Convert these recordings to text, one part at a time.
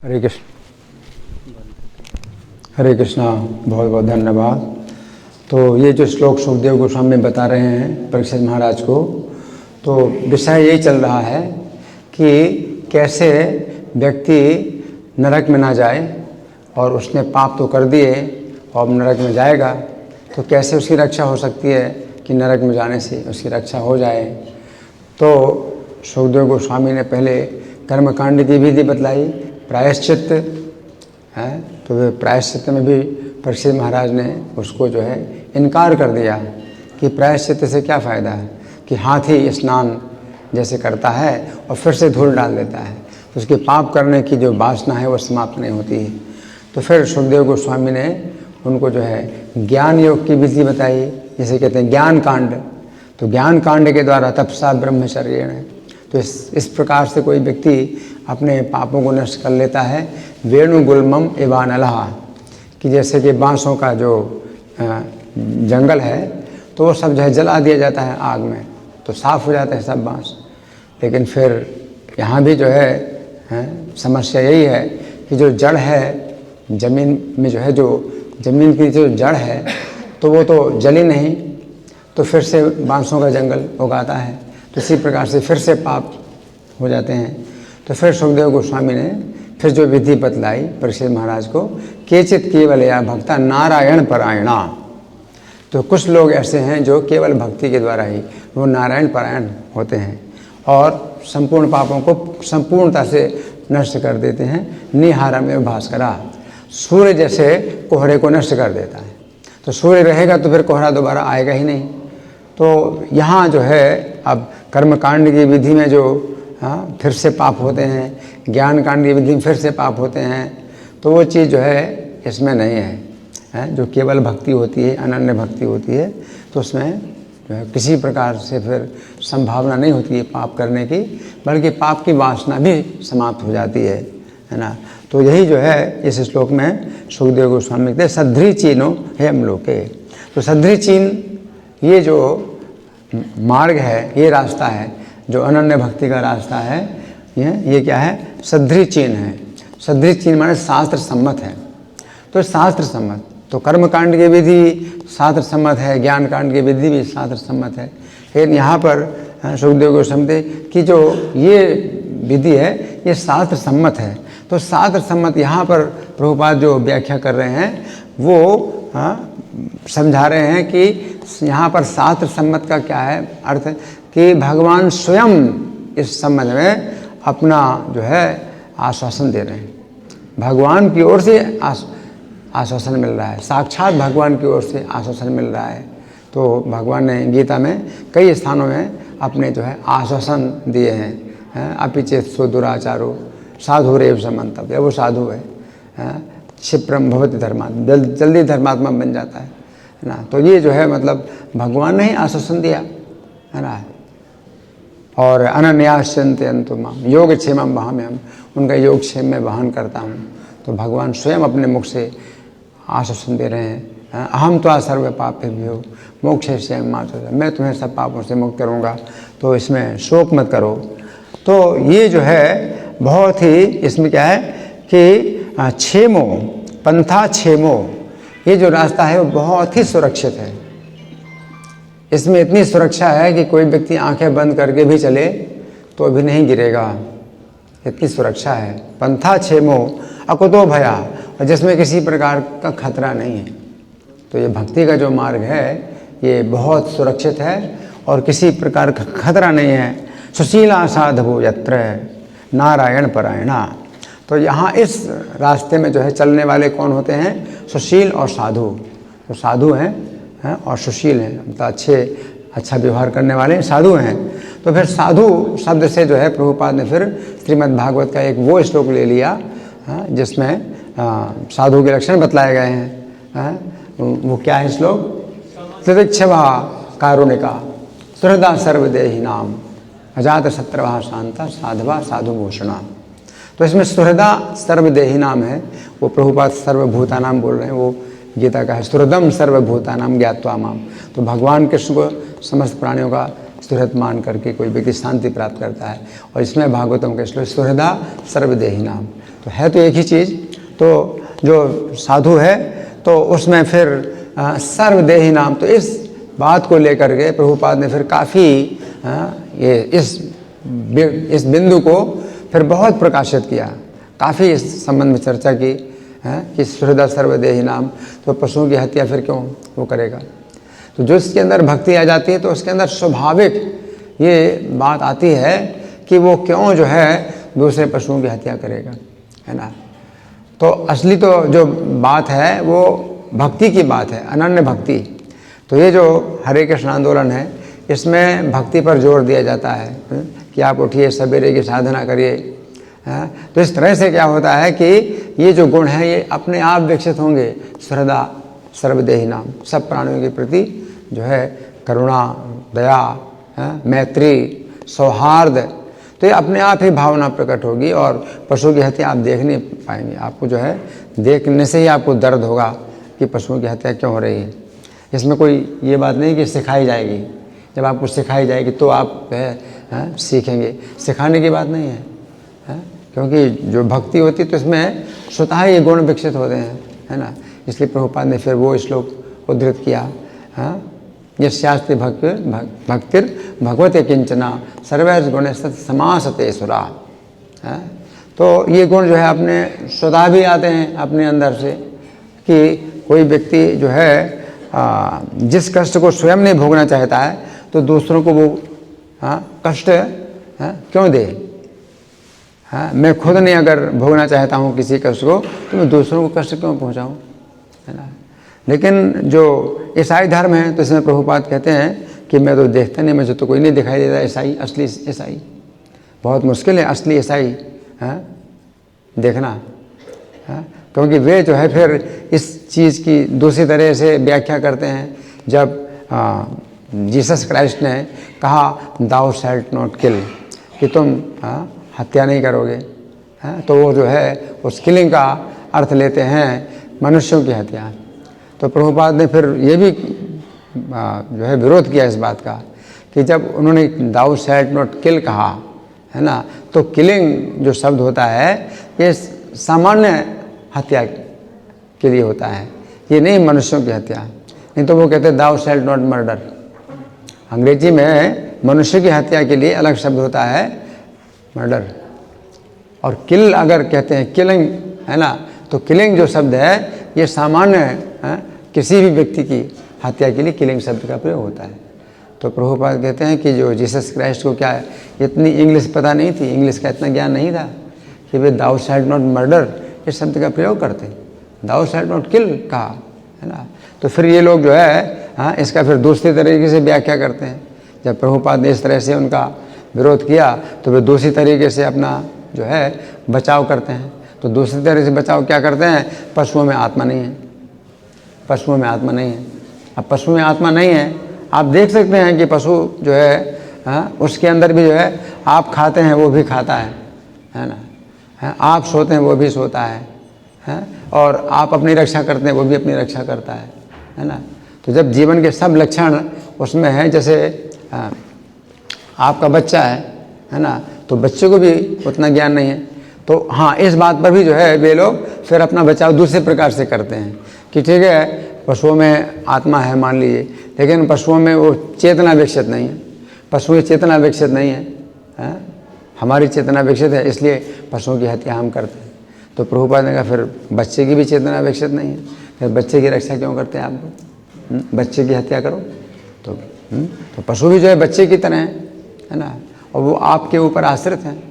हरे कृष्ण। हरे कृष्णा। बहुत बहुत धन्यवाद। तो ये जो श्लोक सुखदेव गोस्वामी बता रहे हैं परीक्षित महाराज को, तो विषय यही चल रहा है कि कैसे व्यक्ति नरक में ना जाए, और उसने पाप तो कर दिए और नरक में जाएगा, तो कैसे उसकी रक्षा हो सकती है कि नरक में जाने से उसकी रक्षा हो जाए। तो सुखदेव गोस्वामी ने पहले कर्मकांड की विधि बतलाई, प्रायश्चित है। तो वे प्रायश्चित में भी परीक्षित महाराज ने उसको जो है इनकार कर दिया कि प्रायश्चित से क्या फ़ायदा है, कि हाथी स्नान जैसे करता है और फिर से धूल डाल देता है, तो उसके पाप करने की जो वासना है वो समाप्त नहीं होती है। तो फिर सुखदेव गोस्वामी ने उनको जो है ज्ञान योग की विधि बताई, जिसे कहते हैं ज्ञान कांड। तो ज्ञान कांड के द्वारा तपसा ब्रह्मचर्य, तो इस प्रकार से कोई व्यक्ति अपने पापों को नष्ट कर लेता है। वेणुगुल्मम एवानलहा, कि जैसे कि बांसों का जो जंगल है तो वो सब जो है जला दिया जाता है आग में, तो साफ़ हो जाता है सब बांस। लेकिन फिर यहाँ भी जो है समस्या यही है कि जो जड़ है ज़मीन में, जो है जो ज़मीन की जो जड़ है तो वो तो जली नहीं, तो फिर से बांसों का जंगल उगाता है, तो इसी प्रकार से फिर से पाप हो जाते हैं। तो फिर सुखदेव गोस्वामी ने फिर जो विधि बतलाई परीक्षित महाराज को, केचित केवल या भक्ता नारायण परायणा। तो कुछ लोग ऐसे हैं जो केवल भक्ति के द्वारा ही वो नारायण परायण होते हैं और संपूर्ण पापों को संपूर्णता से नष्ट कर देते हैं। निहारम एवं भास्करा, सूर्य जैसे कोहरे को नष्ट कर देता है। तो सूर्य रहेगा तो फिर कोहरा दोबारा आएगा ही नहीं। तो यहाँ जो है अब कर्मकांड की विधि में जो फिर से पाप होते हैं, ज्ञान कांड की विधि में फिर से पाप होते हैं, तो वो चीज़ जो है इसमें नहीं है। जो केवल भक्ति होती है, अनन्य भक्ति होती है, तो उसमें जो है किसी प्रकार से फिर संभावना नहीं होती है पाप करने की, बल्कि पाप की वासना भी समाप्त हो जाती है ना। तो यही जो है इस श्लोक में सुखदेव गोस्वामी कहते सध्री चीनो हेम लोके। तो सध्री चीन ये जो मार्ग है, ये रास्ता है जो अनन्य भक्ति का रास्ता है, ये क्या है, सध्री चीन है। सध्री चीन माने शास्त्र सम्मत है। तो शास्त्र सम्मत, तो कर्मकांड की विधि शास्त्र सम्मत है, ज्ञान कांड की विधि भी शास्त्र सम्मत है। लेकिन यहाँ पर सुखदेव गोस्वामी की जो ये विधि है ये शास्त्र सम्मत है। तो शास्त्र सम्मत यहाँ पर प्रभुपाद जो व्याख्या कर रहे हैं वो समझा रहे हैं कि यहाँ पर शास्त्र सम्मत का क्या है अर्थ, कि भगवान स्वयं इस संबंध में अपना जो है आश्वासन दे रहे हैं। भगवान की ओर से आश्वासन मिल रहा है, साक्षात भगवान की ओर से आश्वासन मिल रहा है। तो भगवान ने गीता में कई स्थानों में अपने जो है आश्वासन दिए हैं। अपिचेत सो दुराचारो साधुरेव समन्तव्य, वो साधु है, क्षिप्रम भवति धर्मात्मा, जल्दी धर्मात्मा बन जाता है ना। तो ये जो है मतलब भगवान ने ही आश्वासन दिया है ना। और अनन्याश्चन्ते अंतुमाम योग क्षेमम वहाम्यहम, उनका योग क्षेम में वहन करता हूँ। तो भगवान स्वयं अपने मुख से आश्वासन दे रहे हैं, अहम त्वा सर्व पापेभ्यो मोक्षयिष्यामि मा शुचः, मैं तुम्हें सब पापों से मुक्त करूँगा, तो इसमें शोक मत करो। तो ये जो है बहुत ही, इसमें क्या है कि क्षेमो पंथा क्षेमो, ये जो रास्ता है वो बहुत ही सुरक्षित है। इसमें इतनी सुरक्षा है कि कोई व्यक्ति आंखें बंद करके भी चले तो अभी नहीं गिरेगा, इतनी सुरक्षा है। पंथा क्षेमो अकुतो भया, और जिसमें किसी प्रकार का खतरा नहीं है। तो ये भक्ति का जो मार्ग है ये बहुत सुरक्षित है और किसी प्रकार का खतरा नहीं है। सुशीला साधवो यत्र नारायण परायणा। तो यहाँ इस रास्ते में जो है चलने वाले कौन होते हैं, सुशील और साधु। तो साधु हैं और सुशील हैं, मतलब अच्छा व्यवहार करने वाले साधु हैं। तो फिर साधु शब्द से जो है प्रभुपाद ने फिर श्रीमद् भागवत का एक वो श्लोक ले लिया जिसमें साधु के लक्षण बतलाए गए हैं। वो क्या है श्लोक, तितिक्षवा कारुणिका सुहृदा सर्वदेही नाम अजात शत्रवा शांता साधवा साधु भूषणा। तो इसमें सुहृदा सर्वदेही नाम है, वो प्रभुपाद सर्वभूता नाम बोल रहे हैं, वो गीता का है सुहृदम सर्वभूता नाम ज्ञात्वा माम। तो भगवान कृष्ण को समस्त प्राणियों का सुहृद मान करके कोई व्यक्ति शांति प्राप्त करता है। और इसमें भागवतम के श्लोक सुहृदा सर्वदेही नाम, तो तो है तो एक ही चीज़। तो जो साधु है तो उसमें फिर सर्वदेही नाम, तो इस बात को लेकर के प्रभुपाद ने फिर काफ़ी ये इस बिंदु को फिर बहुत प्रकाशित किया, काफ़ी इस संबंध में चर्चा की कि सुहृदा सर्वदेही नाम, तो पशुओं की हत्या फिर क्यों वो करेगा। तो जो इसके अंदर भक्ति आ जाती है तो उसके अंदर स्वाभाविक ये बात आती है कि वो क्यों जो है दूसरे पशुओं की हत्या करेगा, है ना। तो असली तो जो बात है वो भक्ति की बात है, अनन्य भक्ति। तो ये जो हरे कृष्ण आंदोलन है इसमें भक्ति पर जोर दिया जाता है कि आप उठिए, सवेरे की साधना करिए। तो इस तरह से क्या होता है कि ये जो गुण हैं ये अपने आप विकसित होंगे। श्रद्धा सर्वदेही नाम, सब प्राणियों के प्रति जो है करुणा, दया, मैत्री, सौहार्द, तो ये अपने आप ही भावना प्रकट होगी। और पशु की हत्या आप देख नहीं पाएंगे, आपको जो है देखने से ही आपको दर्द होगा कि पशुओं की हत्या क्यों हो रही है। इसमें कोई ये बात नहीं कि सिखाई जाएगी, जब आपको सिखाई जाएगी तो आप सीखेंगे, सिखाने की बात नहीं है, क्योंकि जो भक्ति होती है तो इसमें स्वतः ये गुण विकसित होते हैं, है ना। इसलिए प्रभुपाद ने फिर वो श्लोक उद्धृत किया, यस्यास्ति भक्तिर भगवते किंचना सर्वैर् गुणे समासते सुरा। तो ये गुण जो है अपने स्वतः भी आते हैं अपने अंदर से, कि कोई व्यक्ति जो है जिस कष्ट को स्वयं नहीं भोगना चाहता है तो दूसरों को वो कष्ट क्यों दे। मैं खुद नहीं अगर भोगना चाहता हूँ किसी कष्ट को तो मैं दूसरों को कष्ट क्यों पहुँचाऊँ, है ना। लेकिन जो ईसाई धर्म है तो इसमें प्रभुपाद कहते हैं कि मैं तो देखता नहीं, मुझे तो कोई नहीं दिखाई देता ईसाई, असली ईसाई। बहुत मुश्किल है असली ईसाई देखना, क्योंकि वे जो है फिर इस चीज़ की दूसरी तरह से व्याख्या करते हैं। जब जीसस क्राइस्ट ने कहा दाउ शैल्ट नॉट किल, कि तुम हत्या नहीं करोगे, तो वो जो है उस किलिंग का अर्थ लेते हैं मनुष्यों की हत्या। तो प्रभुपाद ने फिर ये भी जो है विरोध किया इस बात का कि जब उन्होंने दाउ शैल्ट नॉट किल कहा, है ना, तो किलिंग जो शब्द होता है ये सामान्य हत्या के लिए होता है, ये नहीं मनुष्यों की हत्या। नहीं तो वो कहते हैं दाउ शैल्ट नॉट मर्डर। अंग्रेजी में मनुष्य की हत्या के लिए अलग शब्द होता है मर्डर, और किल अगर कहते हैं किलिंग, है ना, तो किलिंग जो शब्द है ये सामान्य किसी भी व्यक्ति की हत्या के लिए किलिंग शब्द का प्रयोग होता है। तो प्रभुपाद कहते हैं कि जो जीसस क्राइस्ट को क्या इतनी इंग्लिश पता नहीं थी, इंग्लिश का इतना ज्ञान नहीं था कि वे दाउ शैल्ट नॉट मर्डर इस शब्द का प्रयोग करते, दाउ शैल्ट नॉट किल कहा, है ना। तो फिर ये लोग जो है इसका फिर दूसरी तरीके से व्याख्या करते हैं। जब प्रभुपाद ने इस तरह से उनका विरोध किया तो वे दूसरी तरीके से अपना जो है बचाव करते हैं। तो दूसरी तरह से बचाव क्या करते हैं, पशुओं में आत्मा नहीं है, पशुओं में आत्मा नहीं है। अब पशु में आत्मा नहीं है, आप देख सकते हैं कि पशु जो है उसके अंदर भी जो है आप खाते हैं वो भी खाता है ना, आप सोते हैं वो भी सोता है, और आप अपनी रक्षा करते हैं वो भी अपनी रक्षा करता है ना। तो जब जीवन के सब लक्षण उसमें हैं, जैसे आपका बच्चा है ना, तो बच्चे को भी उतना ज्ञान नहीं है। तो हाँ, इस बात पर भी जो है वे लोग फिर अपना बचाव दूसरे प्रकार से करते हैं कि ठीक है पशुओं में आत्मा है मान लीजिए, लेकिन पशुओं में वो चेतना विकसित नहीं है, पशुओं की चेतना विकसित नहीं है, हमारी चेतना विकसित है इसलिए पशुओं की हत्या हम करते हैं। तो प्रभुपाद ने कहा फिर बच्चे की भी चेतना विकसित नहीं है, फिर बच्चे की रक्षा क्यों करते हैं आप लोग, बच्चे की हत्या करो। तो पशु भी जो है बच्चे की तरह है ना, और वो आपके ऊपर आश्रित हैं,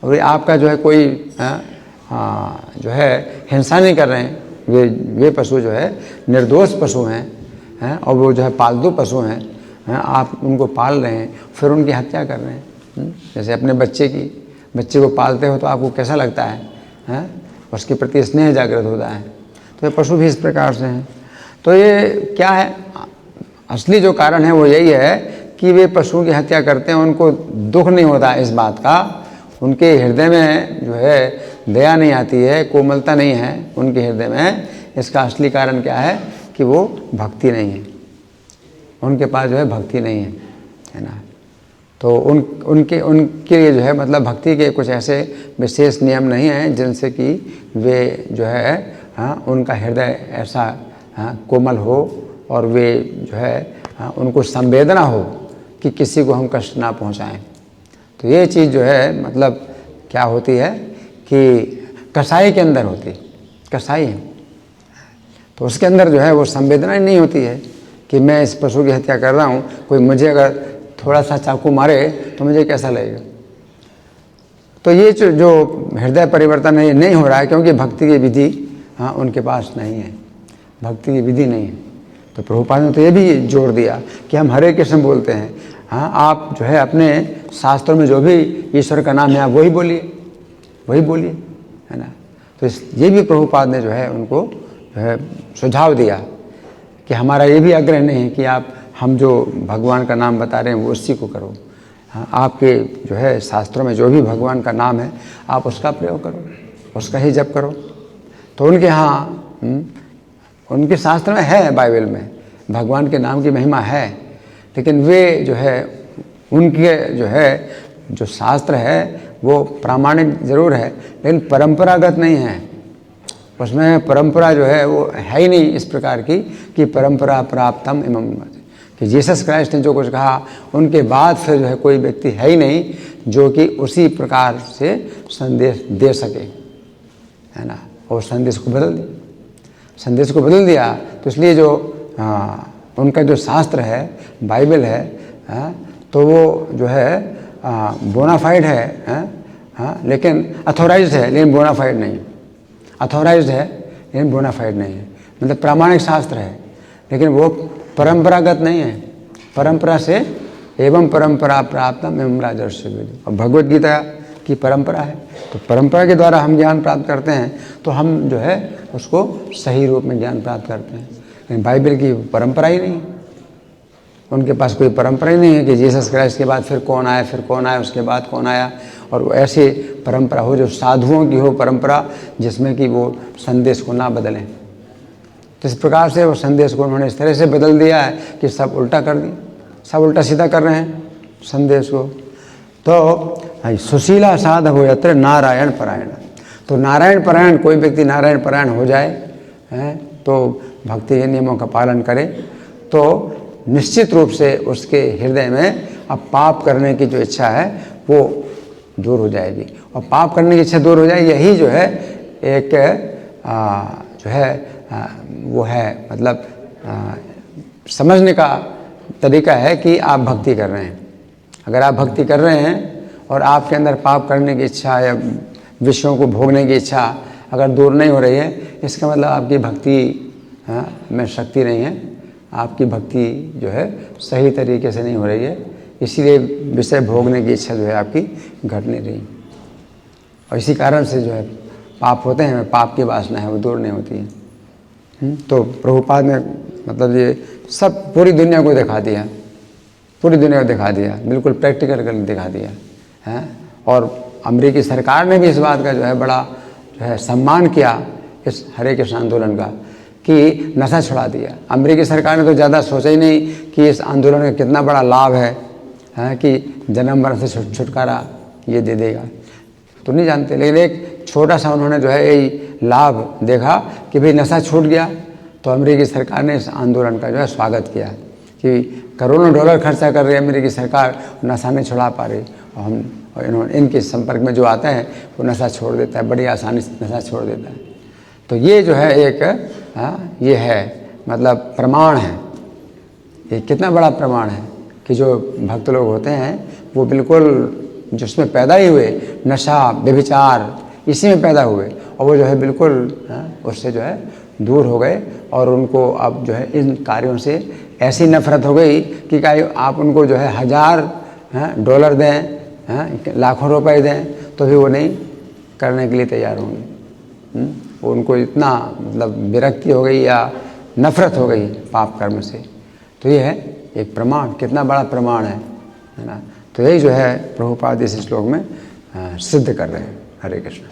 और आपका जो है कोई जो है हिंसा नहीं कर रहे हैं। वे पशु जो है निर्दोष पशु हैं, और वो जो है पालतू पशु हैं, आप उनको पाल रहे हैं फिर उनकी हत्या कर रहे हैं। जैसे अपने बच्चे को पालते हो तो आपको कैसा लगता है, उसके प्रति स्नेह जागृत होता है। तो ये पशु भी इस प्रकार से हैं। तो ये क्या है, असली जो कारण है वो यही है कि वे पशुओं की हत्या करते हैं, उनको दुख नहीं होता इस बात का, उनके हृदय में जो है दया नहीं आती है, कोमलता नहीं है उनके हृदय में। इसका असली कारण क्या है कि वो भक्ति नहीं है, उनके पास जो है भक्ति नहीं है ना। तो उनके लिए जो है मतलब भक्ति के कुछ ऐसे विशेष नियम नहीं हैं जिनसे कि वे जो है उनका हृदय ऐसा कोमल हो और वे जो है उनको संवेदना हो कि किसी को हम कष्ट ना पहुंचाएं। तो ये चीज़ जो है मतलब क्या होती है कि कसाई के अंदर होती, कसाई है तो उसके अंदर जो है वो संवेदना ही नहीं होती है कि मैं इस पशु की हत्या कर रहा हूँ, कोई मुझे अगर थोड़ा सा चाकू मारे तो मुझे कैसा लगेगा। तो ये जो हृदय परिवर्तन नहीं हो रहा है क्योंकि भक्ति की विधि उनके पास नहीं है, भक्ति की विधि नहीं है। तो प्रभुपाद ने तो ये भी जोर दिया कि हम हरे कृष्ण बोलते हैं, आप जो है अपने शास्त्रों में जो भी ईश्वर का नाम है आप वही बोलिए, है ना। तो ये भी प्रभुपाद ने जो है उनको जो है सुझाव दिया कि हमारा ये भी आग्रह नहीं है कि हम जो भगवान का नाम बता रहे हैं वो उसी को करो। आपके जो है शास्त्रों में जो भी भगवान का नाम है आप उसका प्रयोग करो, उसका ही जप करो। तो उनके यहाँ उनके शास्त्र में है, बाइबल में भगवान के नाम की महिमा है, लेकिन वे जो है उनके जो है जो शास्त्र है वो प्रामाणिक जरूर है लेकिन परंपरागत नहीं है। उसमें परंपरा जो है वो है ही नहीं इस प्रकार की कि परंपरा प्राप्तम इमम, कि जीसस क्राइस्ट ने जो कुछ कहा उनके बाद फिर जो है कोई व्यक्ति है ही नहीं जो कि उसी प्रकार से संदेश दे सके, है ना। और संदेश को बदल दिया। तो इसलिए जो उनका जो शास्त्र है बाइबल है तो वो जो है बोनाफाइड है, लेकिन अथोराइज्ड है लेकिन बोनाफाइड नहीं, अथोराइज्ड है लेकिन बोनाफाइड नहीं है। मतलब प्रामाणिक शास्त्र है लेकिन वो परंपरागत नहीं है, परंपरा से एवं परंपरा प्राप्तम एवं राजर्षि विदु। और भगवद गीता की परंपरा है तो परंपरा के द्वारा हम ज्ञान प्राप्त करते हैं तो हम जो है उसको सही रूप में ज्ञान प्राप्त करते हैं। लेकिन बाइबल की परंपरा ही नहीं, उनके पास कोई परंपरा ही नहीं है कि जीसस क्राइस्ट के बाद फिर कौन आया, उसके बाद कौन आया। और वो ऐसी परंपरा हो जो साधुओं की हो परंपरा जिसमें कि वो संदेश को ना बदलें। तो इस प्रकार से वो संदेश को उन्होंने इस तरह से बदल दिया है कि सब उल्टा कर दिया, सब उल्टा सीधा कर रहे हैं संदेश को। तो सुशीला साध हो यत्र नारायण परायण, तो नारायण परायण कोई व्यक्ति नारायण परायण हो जाए तो भक्ति के नियमों का पालन करे तो निश्चित रूप से उसके हृदय में अब पाप करने की जो इच्छा है वो दूर हो जाएगी। और पाप करने की इच्छा दूर हो जाएगी, यही जो है एक जो है वो है मतलब समझने का तरीका है कि आप भक्ति कर रहे हैं। अगर आप भक्ति कर रहे हैं और आपके अंदर पाप करने की इच्छा या विषयों को भोगने की इच्छा अगर दूर नहीं हो रही है, इसका मतलब आपकी भक्ति में शक्ति नहीं है, आपकी भक्ति जो है सही तरीके से नहीं हो रही है, इसीलिए विषय भोगने की इच्छा जो है आपकी घट नहीं रही। और इसी कारण से जो है पाप होते हैं, पाप की वासना है वो दूर नहीं होती है। तो प्रभुपाद ने मतलब ये सब पूरी दुनिया को दिखा दिया, पूरी दुनिया को दिखा दिया, बिल्कुल प्रैक्टिकल कर दिखा दिया है। और अमेरिकी सरकार ने भी इस बात का जो है बड़ा जो है सम्मान किया इस हरे कृष्ण आंदोलन का कि नशा छुड़ा दिया। अमेरिकी सरकार ने तो ज़्यादा सोचा ही नहीं कि इस आंदोलन का कितना बड़ा लाभ है कि जन्म मरण से छुटकारा ये दे देगा, तो नहीं जानते। लेकिन एक छोटा सा उन्होंने जो है यही लाभ देखा कि भाई नशा छूट गया, तो अमेरिकी सरकार ने इस आंदोलन का जो है स्वागत किया कि करोड़ों डॉलर खर्चा कर रही है अमेरिकी सरकार, नशा नहीं छुड़ा पा रही, और इन्होंने इनके संपर्क में जो आता है वो नशा छोड़ देता है, बड़ी आसानी से नशा छोड़ देता है। तो ये जो है एक ये है मतलब प्रमाण है, ये कितना बड़ा प्रमाण है कि जो भक्त लोग होते हैं वो बिल्कुल जिसमें पैदा ही हुए, नशा व्यभिचार इसी में पैदा हुए, और वो जो है बिल्कुल उससे जो है दूर हो गए। और उनको अब जो है इन कार्यों से ऐसी नफरत हो गई कि आप उनको जो है $1000 दें, लाखों रुपए दें तो भी वो नहीं करने के लिए तैयार होंगे। उनको इतना मतलब विरक्ति हो गई या नफरत हो गई पाप कर्म से। तो ये है एक प्रमाण, कितना बड़ा प्रमाण है ना। तो यही जो है प्रभुपाद इस श्लोक में सिद्ध कर रहे हैं। हरे कृष्ण।